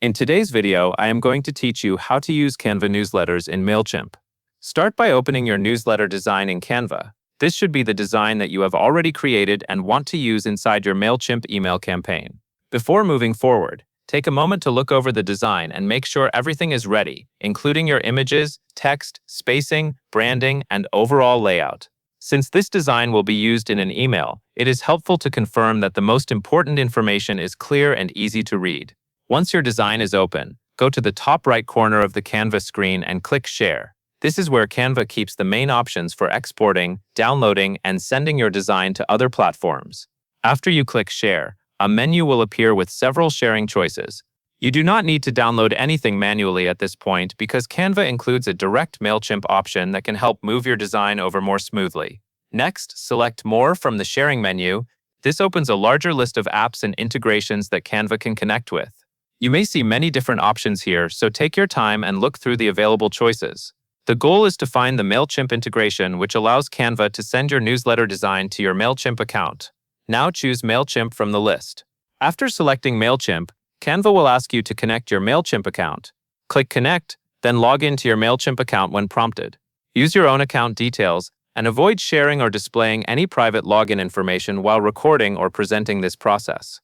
In today's video, I am going to teach you how to use Canva newsletters in Mailchimp. Start by opening your newsletter design in Canva. This should be the design that you have already created and want to use inside your Mailchimp email campaign. Before moving forward, take a moment to look over the design and make sure everything is ready, including your images, text, spacing, branding, and overall layout. Since this design will be used in an email, it is helpful to confirm that the most important information is clear and easy to read. Once your design is open, go to the top right corner of the Canva screen and click Share. This is where Canva keeps the main options for exporting, downloading, and sending your design to other platforms. After you click Share, a menu will appear with several sharing choices. You do not need to download anything manually at this point because Canva includes a direct Mailchimp option that can help move your design over more smoothly. Next, select More from the Sharing menu. This opens a larger list of apps and integrations that Canva can connect with. You may see many different options here, so take your time and look through the available choices. The goal is to find the Mailchimp integration, which allows Canva to send your newsletter design to your Mailchimp account. Now choose Mailchimp from the list. After selecting Mailchimp, Canva will ask you to connect your Mailchimp account. Click Connect, then log into your Mailchimp account when prompted. Use your own account details and avoid sharing or displaying any private login information while recording or presenting this process.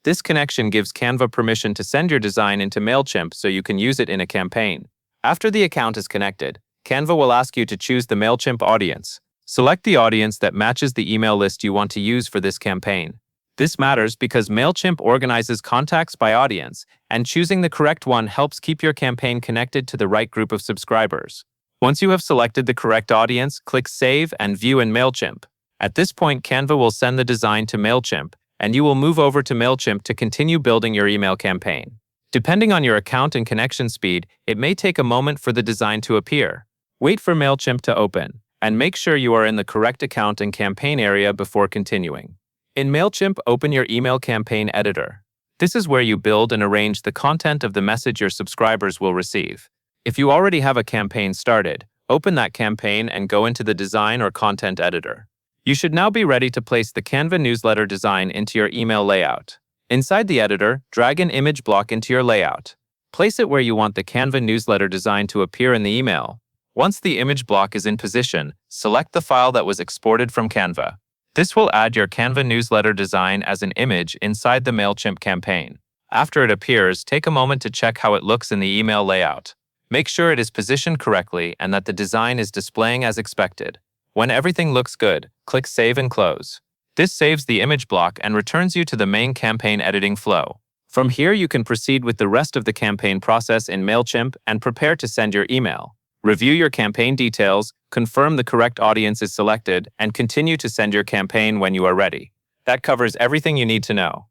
This connection gives Canva permission to send your design into Mailchimp so you can use it in a campaign. After the account is connected, Canva will ask you to choose the Mailchimp audience. Select the audience that matches the email list you want to use for this campaign. This matters because Mailchimp organizes contacts by audience, and choosing the correct one helps keep your campaign connected to the right group of subscribers. Once you have selected the correct audience, click Save and View in Mailchimp. At this point, Canva will send the design to Mailchimp, and you will move over to Mailchimp to continue building your email campaign. Depending on your account and connection speed, it may take a moment for the design to appear. Wait for Mailchimp to open, and make sure you are in the correct account and campaign area before continuing. In Mailchimp, open your email campaign editor. This is where you build and arrange the content of the message your subscribers will receive. If you already have a campaign started, open that campaign and go into the design or content editor. You should now be ready to place the Canva newsletter design into your email layout. Inside the editor, drag an image block into your layout. Place it where you want the Canva newsletter design to appear in the email. Once the image block is in position, select the file that was exported from Canva. This will add your Canva newsletter design as an image inside the Mailchimp campaign. After it appears, take a moment to check how it looks in the email layout. Make sure it is positioned correctly and that the design is displaying as expected. When everything looks good, click Save and Close. This saves the image block and returns you to the main campaign editing flow. From here, you can proceed with the rest of the campaign process in Mailchimp and prepare to send your email. Review your campaign details, confirm the correct audience is selected, and continue to send your campaign when you are ready. That covers everything you need to know.